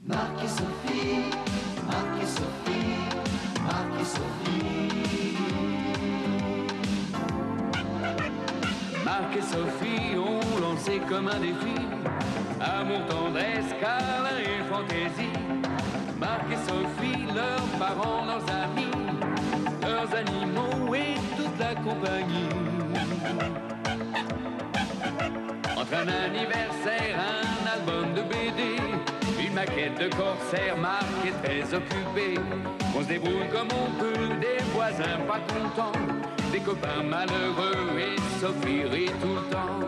Marc et Sophie, Marc et Sophie, Marc et Sophie. Marc et Sophie ont lancé comme un défi amour, tendresse, câlin et fantaisie. Marc et Sophie, leurs parents, leurs amis, leurs animaux et toute la compagnie. Entre un anniversaire, un album de BD, une maquette de corsaire, Marc est très occupé. On se débrouille comme on peut, des voisins pas contents, des copains malheureux et Sophie rit tout le temps.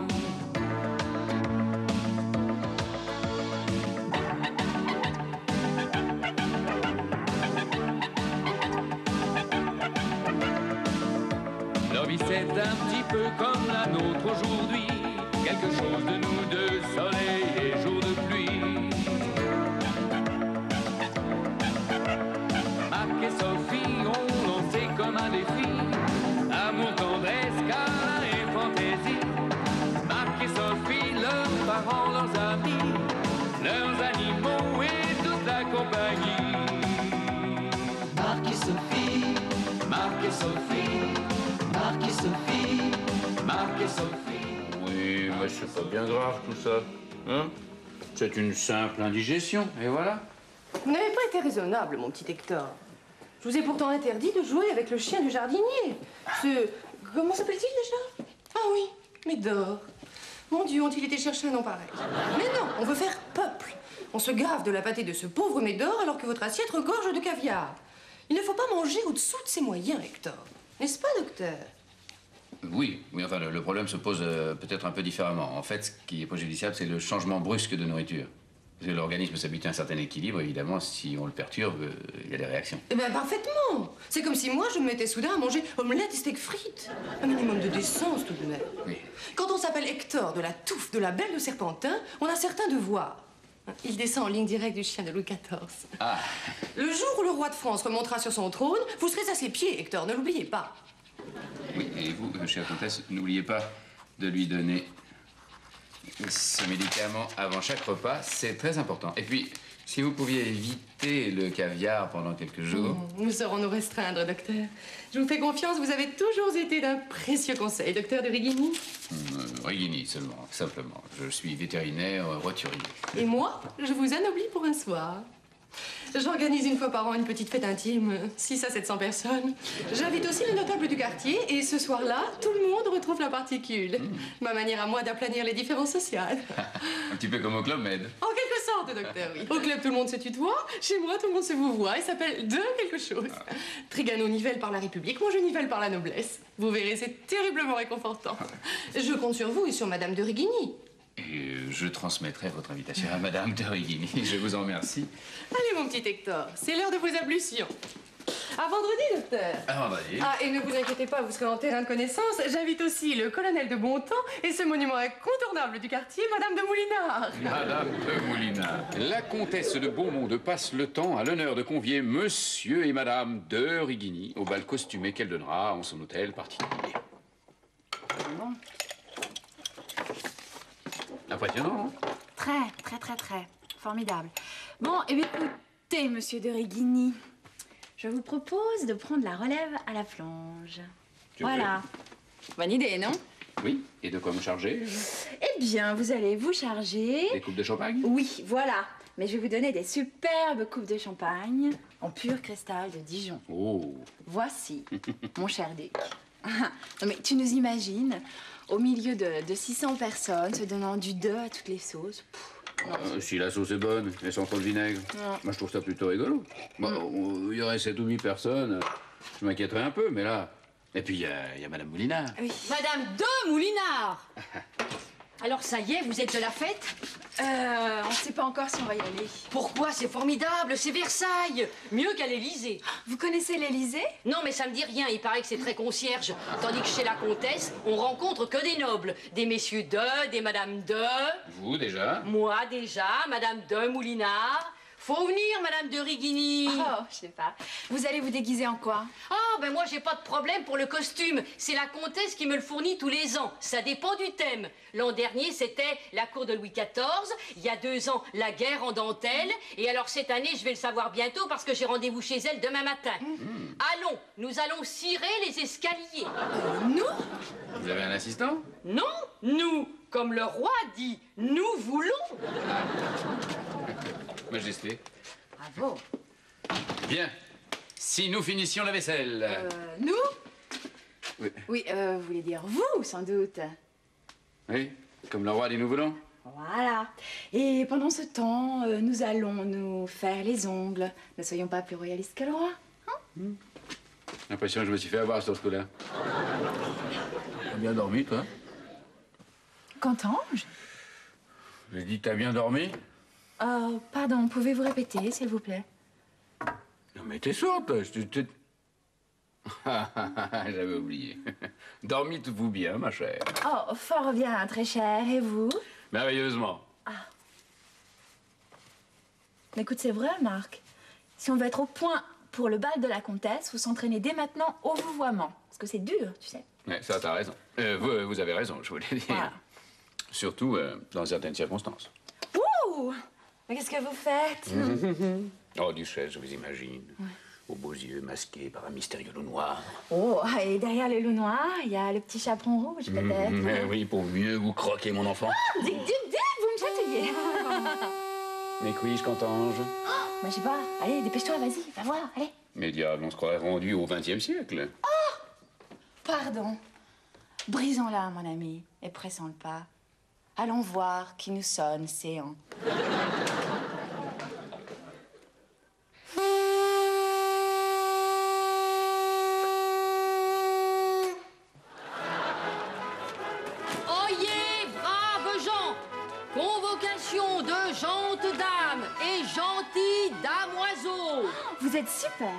Leur vie c'est un petit peu comme la nôtre aujourd'hui, quelque chose de nous deux, soleil et jour de pluie. Marc et Sophie ont lancé comme un défi amour, tendresse, câlin et fantaisie. Marc et Sophie, leurs parents, leurs amis, leurs animaux et toute la compagnie. Marc et Sophie, Marc et Sophie, Marc et Sophie, Marc et Sophie. Oui, mais c'est pas bien grave tout ça. Hein? C'est une simple indigestion, et voilà. Vous n'avez pas été raisonnable, mon petit Hector. Je vous ai pourtant interdit de jouer avec le chien du jardinier. Comment s'appelle-t-il déjà? Ah oui, Médor. Mon Dieu, ont-ils été chercher un nom pareil? Mais non, on veut faire peuple. On se gave de la pâtée de ce pauvre Médor alors que votre assiette regorge de caviar. Il ne faut pas manger au-dessous de ses moyens, Hector. N'est-ce pas, docteur? Oui, enfin, le problème se pose peut-être un peu différemment. En fait, ce qui est préjudiciable, c'est le changement brusque de nourriture. Parce que l'organisme s'habitue à un certain équilibre, évidemment, si on le perturbe, il y a des réactions. Eh bien, parfaitement. C'est comme si moi, je me mettais soudain à manger omelette et steak frites. Un minimum de décence, tout de même. Oui. Quand on s'appelle Hector de la touffe de la belle de Serpentin, on a certains devoirs. Il descend en ligne directe du chien de Louis XIV. Ah. Le jour où le roi de France remontera sur son trône, vous serez à ses pieds, Hector, ne l'oubliez pas. Oui, et vous, chère comtesse, n'oubliez pas de lui donner ce médicament avant chaque repas, c'est très important. Et puis, si vous pouviez éviter le caviar pendant quelques jours... Nous saurons nous restreindre, docteur. Je vous fais confiance, vous avez toujours été d'un précieux conseil, docteur de Rigini. Rigini seulement, simplement. Je suis vétérinaire roturier. Et moi, je vous anoblis pour un soir. J'organise une fois par an une petite fête intime, 600 à 700 personnes. J'invite aussi les notables du quartier et ce soir-là, tout le monde retrouve la particule. Ma manière à moi d'aplanir les différences sociales. Un petit peu comme au Club Med. En quelque sorte, docteur, oui. Au club, tout le monde se tutoie. Chez moi, tout le monde se vouvoie et s'appelle de quelque chose. Trigano nivelle par la République, moi je nivelle par la noblesse. Vous verrez, c'est terriblement réconfortant. Je compte sur vous et sur Madame de Rigini. Et je transmettrai votre invitation à Madame de Rigini. Je vous en remercie. Allez, mon petit Hector, c'est l'heure de vos ablutions. À vendredi, docteur. À vendredi. Ah, et ne vous inquiétez pas, vous serez en terrain de connaissance. J'invite aussi le colonel de Bontemps et ce monument incontournable du quartier, Madame de Moulinard. Madame de Moulinard. La comtesse de Beaumont passe le temps à l'honneur de convier Monsieur et Madame de Rigini au bal costumé qu'elle donnera en son hôtel particulier. Impressionnant, hein? Très. Formidable. Bon, eh bien, écoutez, monsieur de Rigini, je vous propose de prendre la relève à la plonge. Voilà. Bonne idée, non? Oui, et de quoi me charger? Eh bien, vous allez vous charger... Des coupes de champagne? Oui, voilà. Mais je vais vous donner des superbes coupes de champagne en pur cristal de Dijon. Oh. Voici, mon cher Dick. Non mais tu nous imagines, au milieu de 600 personnes, se donnant du deux à toutes les sauces. Si la sauce est bonne et sans trop de vinaigre, moi je trouve ça plutôt rigolo. Bon, il y aurait 7 ou 8 personnes, je m'inquiéterais un peu, mais là... Et puis il y a Madame Moulinard. Oui. Madame de Moulinard. Alors ça y est, vous êtes de la fête? On ne sait pas encore si on va y aller. Pourquoi? C'est formidable, c'est Versailles. Mieux qu'à l'Élysée. Vous connaissez l'Élysée? Non, mais ça me dit rien, il paraît que c'est très concierge. Tandis que chez la comtesse, on rencontre que des nobles. Des messieurs de, des madames de... Vous, déjà? Moi, déjà, Madame de Moulinard. Faut venir, Madame de Rigini. Oh, je sais pas. Vous allez vous déguiser en quoi? Ah, ben moi, j'ai pas de problème pour le costume. C'est la comtesse qui me le fournit tous les ans. Ça dépend du thème. L'an dernier, c'était la cour de Louis XIV. Il y a 2 ans, la guerre en dentelle. Et alors, cette année, je vais le savoir bientôt parce que j'ai rendez-vous chez elle demain matin. Allons, nous allons cirer les escaliers. Nous? Vous avez un assistant? Non, nous, comme le roi dit, nous voulons. Majesté. Bravo. Bien. Si nous finissions la vaisselle. Nous? Oui. Oui, vous voulez dire vous, sans doute. Oui, comme le roi dit nous voulons. Voilà. Et pendant ce temps, nous allons nous faire les ongles. Ne soyons pas plus royalistes que le roi. J'ai l'impression que je me suis fait avoir sur ce coup-là. T'as bien dormi, toi? Qu'entends-je? J'ai dit t'as bien dormi? Pardon, pouvez-vous répéter, s'il vous plaît? Non mais t'es sourde, toi. J'avais oublié. Dormez-vous bien, ma chère. Oh, fort bien, très cher. Et vous? Merveilleusement. Écoute, c'est vrai, Marc. Si on veut être au point pour le bal de la comtesse, faut s'entraîner dès maintenant au vouvoiement. Parce que c'est dur, tu sais. Ouais, ça, t'as raison. Vous avez raison, je voulais dire. Voilà. Surtout dans certaines circonstances. Ouh! Mais qu'est-ce que vous faites? Oh, Duchesse, je vous imagine. Aux beaux yeux masqués par un mystérieux loup noir. Oh, et derrière le loup noir, il y a le petit chaperon rouge, peut-être. Mais oui, pour mieux vous croquer, mon enfant. Dick, vous me chatouillez. Mais puis-je, qu'entends-je? Je sais pas. Allez, dépêche-toi, vas-y, va voir, allez. Mais diable, on se croirait rendu au XXe siècle. Pardon. Brisons-la, mon ami, et pressons le pas. Allons voir qui nous sonne, séant. Oyez, braves gens, convocation de gentes dames et gentilles damoiseaux. Vous êtes superbe.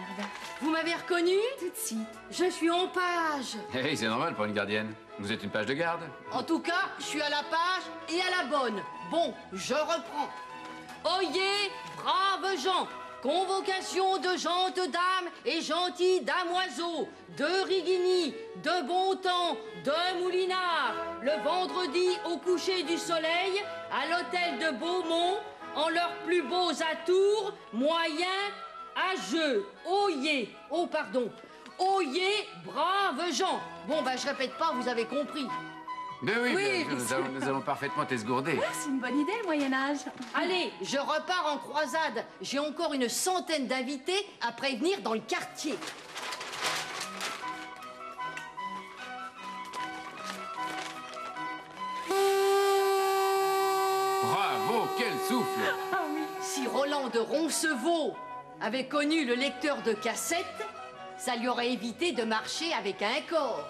Vous m'avez reconnu? Tout de suite. Je suis en page. Hey, c'est normal pour une gardienne. Vous êtes une page de garde. En tout cas, je suis à la page et à la bonne. Bon, je reprends. Oyez, braves gens, convocation de gentes dames et gentilles damoiseaux, de Rigini, de Bontemps, de Moulinard, le vendredi au coucher du soleil, à l'hôtel de Beaumont, en leurs plus beaux atours, moyens, âgeux. Oyez, oh pardon, oyez, braves gens. Bon, ben, je répète pas, vous avez compris. Mais oui, Oui, bien sûr, nous allons parfaitement esgourder. C'est une bonne idée, le Moyen-Âge. Allez, je repars en croisade. J'ai encore une centaine d'invités à prévenir dans le quartier. Bravo, quel souffle! Si Roland de Roncevaux avait connu le lecteur de cassettes, ça lui aurait évité de marcher avec un corps.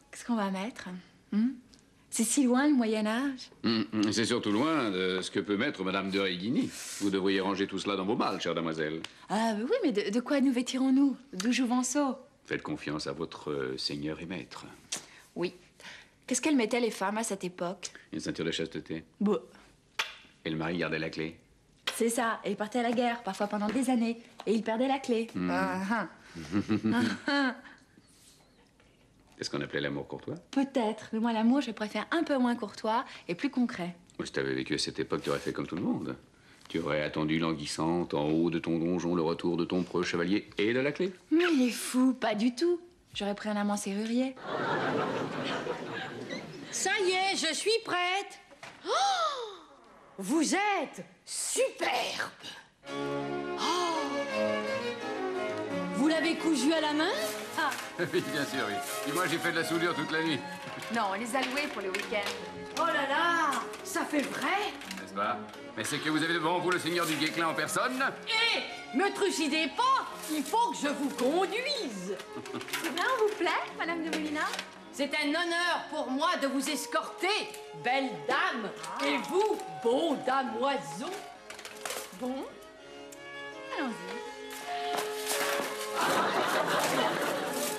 Qu'est-ce qu'on va mettre? C'est si loin, le Moyen-Âge. C'est surtout loin de ce que peut mettre Madame de Rigini. Vous devriez ranger tout cela dans vos balles, chère damoiselle. Ah, oui, mais de quoi nous vêtirons-nous? De Jouvenceau? Faites confiance à votre seigneur et maître. Oui. Qu'est-ce qu'elles mettaient, les femmes, à cette époque? Une ceinture de chasteté. Bon. Et le mari gardait la clé. C'est ça. Et ils partaient à la guerre, parfois pendant des années. Et ils perdaient la clé. C'est ce qu'on appelait l'amour courtois. Peut-être. Mais moi, l'amour, je préfère un peu moins courtois et plus concret. Si tu avais vécu à cette époque, tu aurais fait comme tout le monde. Tu aurais attendu languissante, en haut de ton donjon, le retour de ton preux chevalier et de la clé. Mais il est fou, pas du tout. J'aurais pris un amant serrurier. Ça y est, je suis prête. Oh, vous êtes superbe. Oh, vous l'avez cousu à la main? Oui, bien sûr, oui. Et moi, j'ai fait de la soudure toute la nuit. Non, on les a loués pour le week-end. Oh là là, ça fait vrai. N'est-ce pas? Mais c'est que vous avez devant vous le seigneur du Guesclin en personne. Eh, me trucidez pas, il faut que je vous conduise. C'est bien, on vous plaît, Madame de Moulinard? C'est un honneur pour moi de vous escorter, belle dame, et vous, beau damoiseau. Bon, allons-y.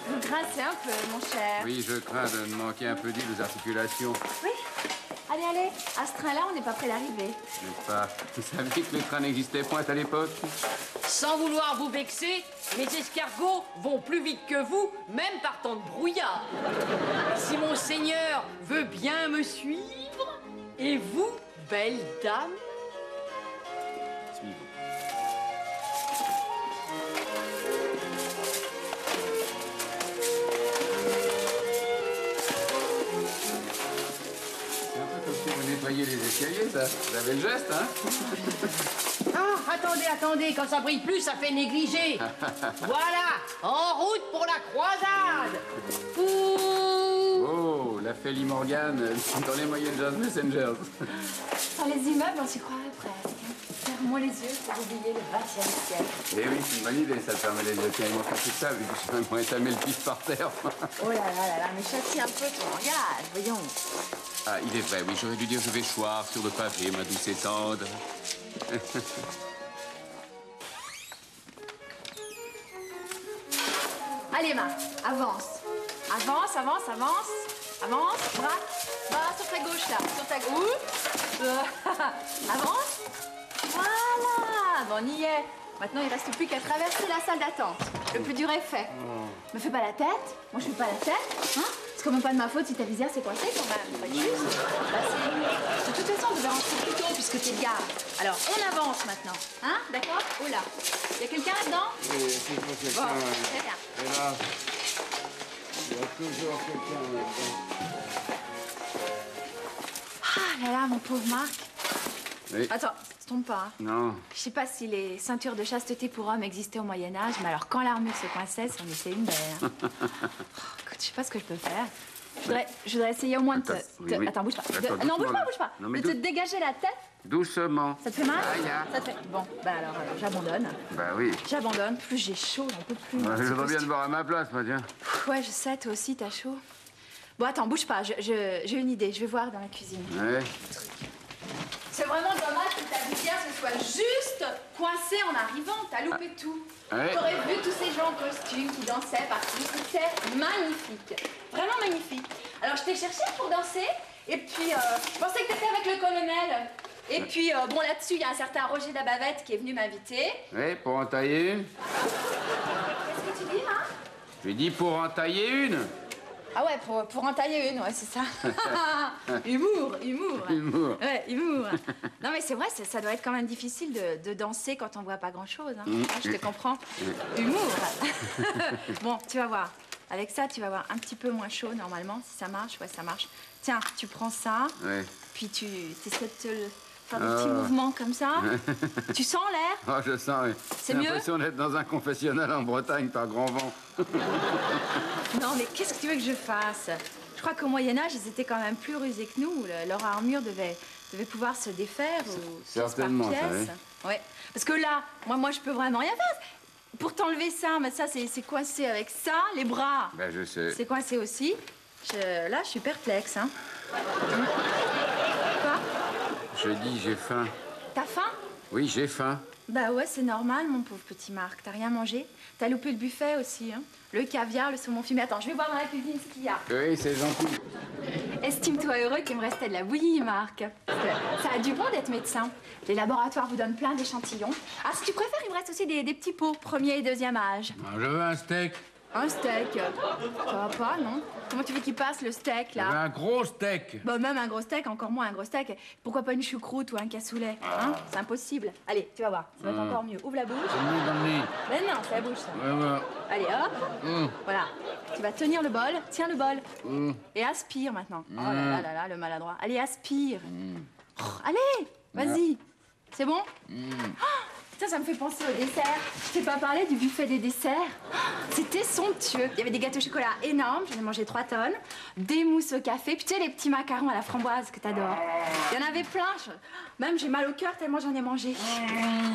Vous grincez un peu, mon cher. Oui, je crains de me manquer un peu d'huile aux articulations. Oui. Allez, allez. À ce train-là, on n'est pas près d'arriver. N'est-ce pas? Vous saviez que les trains n'existaient point à l'époque? Sans vouloir vous vexer, mes escargots vont plus vite que vous, même par temps de brouillard. Si monseigneur veut bien me suivre, et vous, belle dame? Suivez. C'est un peu comme si vous nettoyiez les escaliers, ça. Vous avez le geste, hein? Ah, attendez, attendez, quand ça brille plus, ça fait négliger. Voilà, en route pour la croisade. Ouh. Oh, la Feli Morgan dans les Moyen Jazz Messengers. Dans les immeubles, on s'y croirait presque. Ferme-moi les yeux pour oublier le 20e siècle. Eh oui, c'est une bonne idée, ça de fermer les yeux. Tiens, il manque tout ça, vu que je vais vraiment étamer le pif par terre. Oh là là là là, mais châtie un peu ton langage, voyons. Ah, il est vrai, oui, j'aurais dû dire je vais choir sur le pavé, ma douce et tendre. Allez, Marc, avance. Avance, avance, avance. Avance, bras. Bras sur ta gauche, là. Sur ta gauche. Avance. Voilà. Bon, on y est. Maintenant, il reste plus qu'à traverser la salle d'attente. Le plus dur est fait. Me fais pas la tête. Moi, je fais pas la tête. Hein? C'est quand même pas de ma faute si ta visière s'est coincée, quand même. Pas juste. Bah, de toute façon, on devait rentrer plus tôt puisque t'es de gare. Alors, on avance maintenant. Hein? D'accord? Oh là. Y a quelqu'un là-dedans? Oui, c'est pour quelqu'un. Bon, très bien. Et là, il y a toujours quelqu'un là-dedans. Ah là là, mon pauvre Marc. Oui. Attends, se trompe pas. Hein. Non. Je sais pas si les ceintures de chasteté pour hommes existaient au Moyen-Âge, mais alors quand l'armure se coinçait, c'en était une belle. Hein. Oh, écoute, je sais pas ce que je peux faire. Je voudrais essayer au moins de te... oui, oui. Attends, bouge pas. Attends, Non, bouge doucement, pas, bouge pas. non, mais de te dégager la tête. Doucement. Ça te fait mal? Aïe, aïe. Ça te fait... Bon, bah alors, j'abandonne. Bah oui. J'abandonne. Plus j'ai chaud, j'en peux plus. Ouais, Ce je voudrais bien te costume. voir à ma place, moi, tiens. Ouais, je sais, toi aussi, t'as chaud. Bon, attends, bouge pas. J'ai une idée. Je vais voir dans la cuisine. Ouais. C'est vraiment dommage que ta visière se soit juste coincée en arrivant. T'as loupé tout. Ouais. T'aurais vu tous ces gens en costume qui dansaient partout. C'était magnifique. Vraiment magnifique. Alors, je t'ai cherché pour danser. Et puis, je pensais que t'étais avec le colonel. Et puis, bon, là-dessus, il y a un certain Roger Dabavette qui est venu m'inviter. Oui, pour en tailler une. Qu'est-ce que tu dis, hein? Je lui ai dit pour en tailler une. Ah ouais, pour en tailler une, ouais, c'est ça. Humour, humour. Humour. Ouais, humour. Non, mais c'est vrai, ça doit être quand même difficile de danser quand on voit pas grand-chose. Hein. Ah, je te comprends. Humour. Bon, tu vas voir. Avec ça, tu vas avoir un petit peu moins chaud, normalement. Si ça marche, ouais, ça marche. Tiens, tu prends ça, Ouais. puis tu essaies de faire des petits mouvements comme ça. Tu sens l'air? Oh, je sens, oui. C'est J'ai mieux? l'impression d'être dans un confessionnal en Bretagne par grand vent. Non, mais qu'est-ce que tu veux que je fasse? Je crois qu'au Moyen-Âge, ils étaient quand même plus rusés que nous. Leur armure devait pouvoir se défaire ou Certainement, pièce par ça, pièce. Ouais. Parce que là, moi, je peux vraiment rien faire. Pour t'enlever ça, mais ça, c'est coincé avec ça. Les bras, Ben, je sais. c'est coincé aussi. Là, je suis perplexe, hein. Quoi? Je dis, j'ai faim. T'as faim? Oui, j'ai faim. Bah ouais, c'est normal, mon pauvre petit Marc. T'as rien mangé? T'as loupé le buffet aussi, hein. Le caviar, le saumon fumé. Attends, je vais voir dans la cuisine ce qu'il y a. Oui, c'est gentil. Estime-toi heureux qu'il me restait de la bouillie, Marc. Parce que ça a du bon d'être médecin. Les laboratoires vous donnent plein d'échantillons. Ah, si tu préfères, il me reste aussi des petits pots, premier et deuxième âge. Je veux un steak. Un steak. Ça va pas, non? Comment tu veux qu'il passe, le steak, Je veux là? un gros steak. Bah, même un gros steak, encore moins un gros steak. Pourquoi pas une choucroute ou un cassoulet, hein? C'est impossible. Allez, tu vas voir, ça va être encore mieux. Ouvre la bouche. C'est mieux dans le nez. Ben non, c'est la bouche, ça. Ouais, ouais. Allez, hop. Voilà. Tu vas tenir le bol. Tiens le bol. Et aspire maintenant. Oh là là là là, le maladroit. Allez, aspire. Oh, allez, vas-y. C'est bon? Putain, ça me fait penser au dessert. Je t'ai pas parlé du buffet des desserts? C'était somptueux. Il y avait des gâteaux au chocolat énormes, j'en ai mangé 3 tonnes, des mousses au café, puis tu sais, les petits macarons à la framboise que t'adores. Il y en avait plein. Même j'ai mal au cœur tellement j'en ai mangé.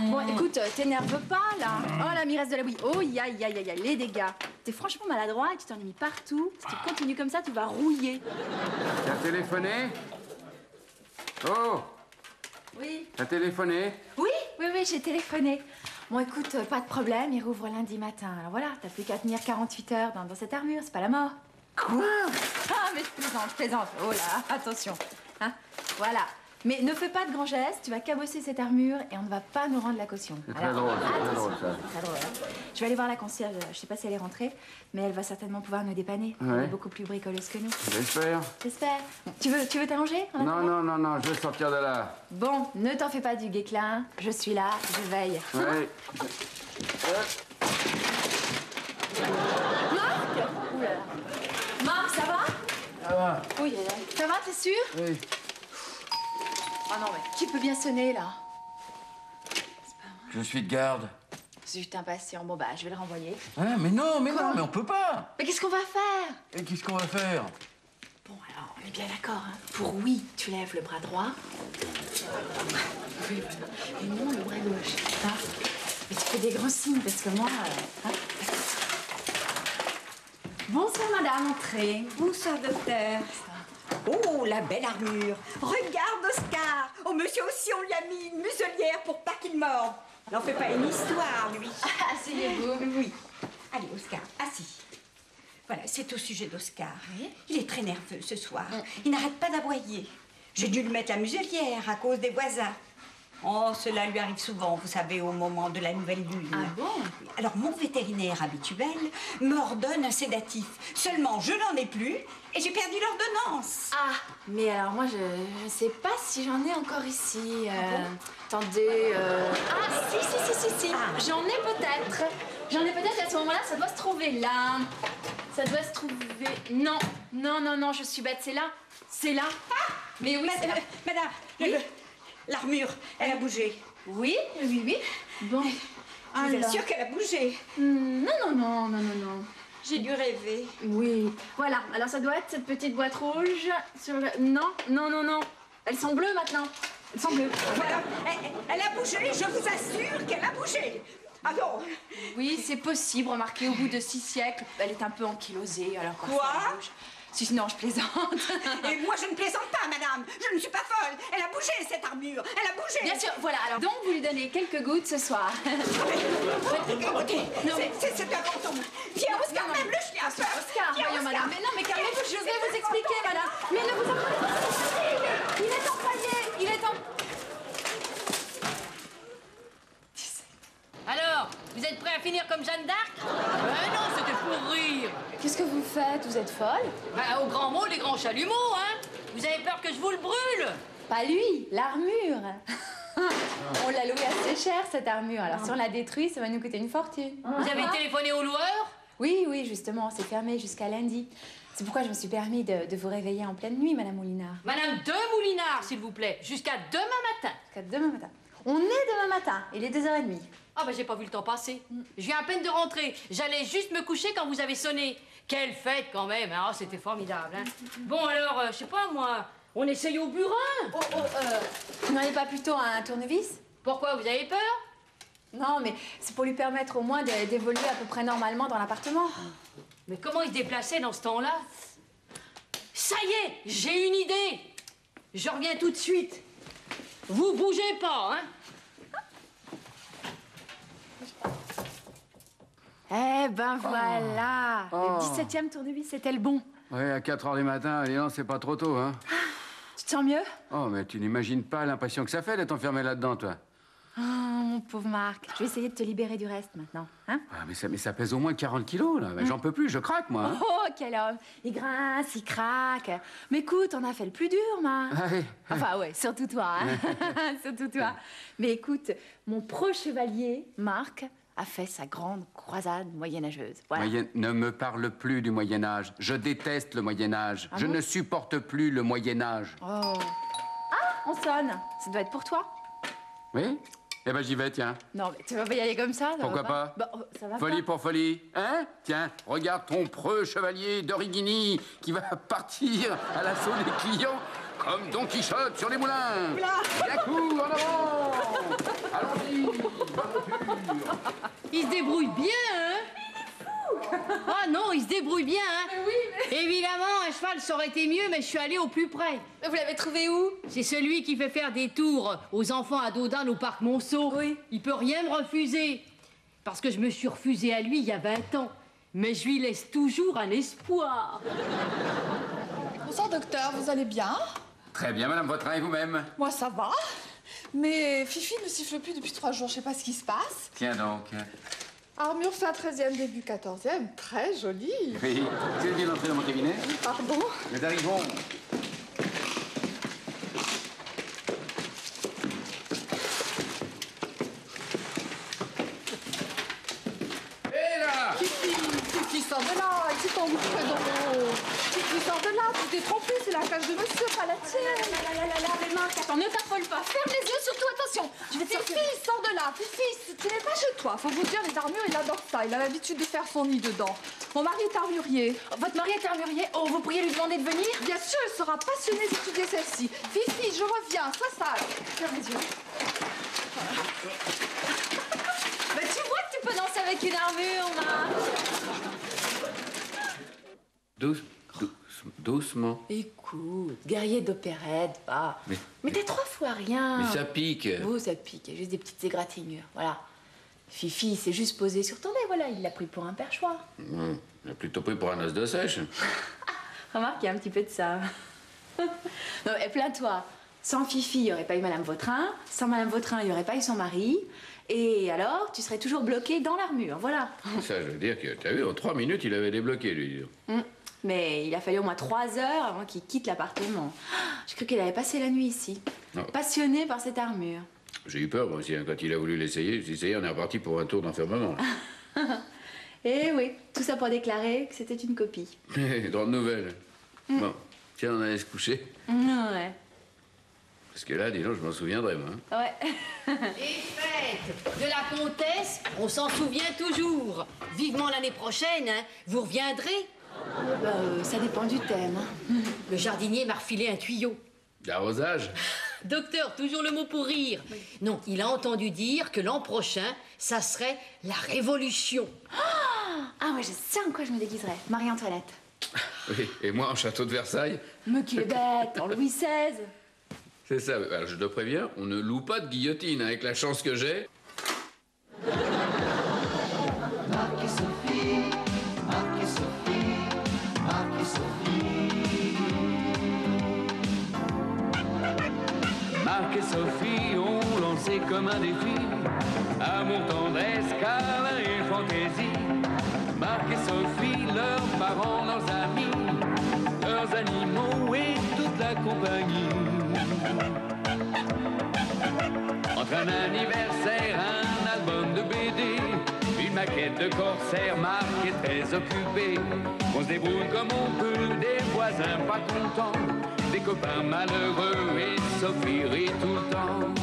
Bon, écoute, t'énerve pas, là. Oh, la miresse de la bouillie. Oh, aïe, aïe, aïe, aïe, les dégâts. T'es franchement maladroit et tu t'en es mis partout. Si tu continues comme ça, tu vas rouiller. T'as téléphoné? Oh, Oui. t'as téléphoné? Oui, oui, oui, j'ai téléphoné. Bon, écoute, pas de problème, il rouvre lundi matin. Alors voilà, t'as plus qu'à tenir 48 heures dans cette armure, c'est pas la mort. Quoi? Ah, mais je plaisante. Oh là, attention. Hein, voilà. Mais ne fais pas de grands gestes, tu vas cabosser cette armure et on ne va pas nous rendre la caution. C'est très drôle, c'est très drôle, ça. Très drôle, hein. Je vais aller voir la concierge, je sais pas si elle est rentrée, mais elle va certainement pouvoir nous dépanner. Elle Ouais. est beaucoup plus bricoleuse que nous. J'espère. J'espère. Bon, tu veux t'allonger en Non, attendant non, non, non, je vais sortir de là. Bon, ne t'en fais pas du guéclin, je suis là, je veille. Ouais. Marc? Ouh là là. Marc, ça va? Ça va? Oui, ça va, t'es sûr? Oui. Ah non, mais qui peut bien sonner, là? Je suis de garde. Zut, impatient. Bon, bah, je vais le renvoyer. Hein, mais non, mais Quoi? non, mais on peut pas. Mais qu'est-ce qu'on va faire? Et qu'est-ce qu'on va faire? Bon, alors, on est bien d'accord, hein. Pour oui, tu lèves le bras droit. Oui, voilà. Et non, le bras gauche. Hein? Mais tu fais des grands signes, parce que moi... hein? Bonsoir, madame, entrez. Bonsoir, docteur. Oh, la belle armure. Regarde, Oscar. Oh, monsieur aussi, on lui a mis une muselière pour pas qu'il morde. N'en fait pas une histoire, lui. Asseyez-vous. Oui. Allez, Oscar, assis. Voilà, c'est au sujet d'Oscar. Oui. Il est très nerveux ce soir. Il n'arrête pas d'aboyer. J'ai dû lui mettre la muselière à cause des voisins. Oh, cela lui arrive souvent, vous savez, au moment de la nouvelle lune. Ah bon? Alors, mon vétérinaire habituel m'ordonne un sédatif. Seulement, je n'en ai plus et j'ai perdu l'ordonnance. Ah, mais alors moi, je sais pas si j'en ai encore ici. Attendez... Ah, si. Ah. J'en ai peut-être. J'en ai peut-être, et à ce moment-là, ça doit se trouver là. Ça doit se trouver... Non, je suis bête, c'est là. C'est là. Ah, Mais oui, c'est là. Madame, Oui. l'armure, elle a bougé. Oui. Bon, Je vous alors... assure qu'elle a bougé. Non. J'ai dû rêver. Oui. Voilà, alors ça doit être cette petite boîte rouge sur le... Non. Elles sont bleues maintenant. Elles sont bleues. Voilà, elle a bougé, je vous assure qu'elle a bougé. Ah non. Oui, c'est possible. Remarquez, au bout de 6 siècles, elle est un peu ankylosée. Alors parfois, Quoi? elle bouge. Si, non, je plaisante. Et moi, je ne plaisante pas, madame. Je ne suis pas folle. Elle a bougé, cette armure. Elle a bougé. Bien sûr, voilà. Alors, donc, vous lui donnez quelques gouttes ce soir. Écoutez, Non. c'est un fantôme. Viens, Oscar, Non. même le chien. Oscar, Viens, voyons, Oscar. madame. Mais non, mais calmez-vous, je vais vous expliquer, madame. Mais ne vous en faites pas. Il est empaillé. Il est en... Alors, vous êtes prêts à finir comme Jeanne d'Arc? Non, c'était pour rire. Qu'est-ce que vous faites? Vous êtes folle? Bah, au grand mot, les grands chalumeaux, hein. Vous avez peur que je vous le brûle? Pas lui, l'armure. On l'a loué assez cher, cette armure. Alors, si on la détruit, ça va nous coûter une fortune. Vous avez téléphoné au loueur? Oui, justement, c'est fermé jusqu'à lundi. C'est pourquoi je me suis permis de vous réveiller en pleine nuit, Madame Moulinard. Madame de Moulinard, s'il vous plaît. Jusqu'à demain matin. Jusqu'à demain matin. On est demain matin, il est 2h30. Ah bah j'ai pas vu le temps passer. Je viens à peine de rentrer. J'allais juste me coucher quand vous avez sonné. Quelle fête quand même. Ah, c'était formidable. Hein. Bon alors, je sais pas moi, on essaye au burin. Vous n'auriez pas plutôt un tournevis? Pourquoi, vous avez peur? Non, mais c'est pour lui permettre au moins d'évoluer à peu près normalement dans l'appartement. Mais comment il se déplaçait dans ce temps-là? Ça y est, j'ai une idée. Je reviens tout de suite. Vous bougez pas, hein? Eh ben voilà. Oh. Le 17e tournevis, c'était le bon. Ouais, à 4 h du matin, allez, non, c'est pas trop tôt, hein. Tu te sens mieux? Oh, mais tu n'imagines pas l'impression que ça fait d'être enfermé là-dedans, toi. Oh, mon pauvre Marc. Je vais essayer de te libérer du reste maintenant. Hein? Ah, mais ça pèse au moins 40 kilos, là. Mais j'en peux plus, je craque, moi. Hein. Oh, quel homme. Il grince, il craque. Mais écoute, on a fait le plus dur, Marc. Allez. Enfin, ouais, surtout toi, hein. Surtout toi. Mais écoute, mon pro-chevalier, Marc, a fait sa grande croisade moyenâgeuse. Voilà. Ne me parle plus du Moyen-Âge. Je déteste le Moyen-Âge. Je ne supporte plus le Moyen-Âge. Oh. Ah, on sonne. Ça doit être pour toi. Oui? Eh ben, j'y vais, tiens. Non, mais tu vas pas y aller comme ça, Pourquoi va pas? Bah, ça va Folie pas. pour folie, hein? Tiens, regarde ton preux chevalier d'Origini qui va partir à l'assaut des clients comme Don Quichotte sur les moulins. Bien court, en avant. Allons-y, bonne voiture. Il se débrouille bien, hein? Ah non, il se débrouille bien, hein. Mais oui, mais... Évidemment, un cheval, ça aurait été mieux, mais je suis allée au plus près. Vous l'avez trouvé où? C'est celui qui fait faire des tours aux enfants à Dodane au parc Monceau. Oui. Il peut rien me refuser. Parce que je me suis refusée à lui il y a 20 ans. Mais je lui laisse toujours un espoir. Bonsoir, docteur, vous allez bien? Très bien, Madame Vautrin, et vous-même? Moi, ça va. Mais Fifi ne siffle plus depuis 3 jours, je sais pas ce qui se passe. Tiens donc. Armure fin 13e, début 14e, très jolie. Oui, c'est bien d'entrer dans mon cabinet. Pardon? Nous arrivons. Hé là! Fifi, sors de là, il s'est engouffré dans l'eau. Fifi, sors de là, tu t'es trompée, c'est la cage de monsieur, pas la tienne. Les mains, attends, ne t'affole pas. Ferme les yeux, surtout, attention. Je vais te sortir. Fifi, sors de là. Fifi, tu n'es pas chez toi. Faut vous dire, les armures, il adore ça. Il a l'habitude de faire son nid dedans. Mon mari est armurier. Votre mari est armurier. Oh, vous pourriez lui demander de venir? Bien sûr, il sera passionné d'étudier celle-ci. Fifi, je reviens, sois sage. Ferme les yeux. Bah, tu vois que tu peux danser avec une armure, Marc. Doucement. Écoute, guerrier d'opérette, bah. Mais t'es 3 fois rien. Mais ça pique. Oh, ça pique, il y a juste des petites égratignures, voilà. Fifi, il s'est juste posé sur ton nez, voilà, il l'a pris pour un perchoir. Il a plutôt pris pour un os de sèche. Remarque, il y a un petit peu de ça. Non, mais plains-toi. Sans Fifi, il n'y aurait pas eu Madame Vautrin. Sans Madame Vautrin, il n'y aurait pas eu son mari. Et alors, tu serais toujours bloqué dans l'armure, voilà. Ça, je veux dire que, t'as vu, en 3 minutes, il avait débloqué, lui. Mais il a fallu au moins 3 heures avant qu'il quitte l'appartement. J'ai cru qu'il avait passé la nuit ici. Non. Passionné par cette armure. J'ai eu peur, moi aussi, hein, quand il a voulu l'essayer. On est reparti pour un tour d'enfermement. Eh oui, tout ça pour déclarer que c'était une copie. Drôle de nouvelle. Bon, tiens, on allait se coucher. Ouais. Parce que là, dis donc, je m'en souviendrai, moi. Ouais. Les fêtes de la comtesse, on s'en souvient toujours. Vivement l'année prochaine, hein. Vous reviendrez? Ça dépend du thème. Le jardinier m'a refilé un tuyau. L'arrosage? Docteur, toujours le mot pour rire. Oui. Non, il a entendu dire que l'an prochain, ça serait la Révolution. Ah ouais, je sais en quoi je me déguiserais. Marie-Antoinette. Oui, et moi en château de Versailles? Mais qui est bête, en Louis XVI. C'est ça, alors je te préviens, on ne loue pas de guillotine, hein, avec la chance que j'ai. Marc et Sophie, Marc et Sophie, Marc et Sophie. Marc et Sophie ont lancé comme un défi amour, tendresse, câlin et fantaisie. Marc et Sophie, leurs parents, leurs amis, leurs animaux et toute la compagnie. Entre un anniversaire, un album de BD, une maquette de corsaire, Marc est très occupé. On se débrouille comme on peut, des voisins pas contents, des copains malheureux et Sophie rit tout le temps.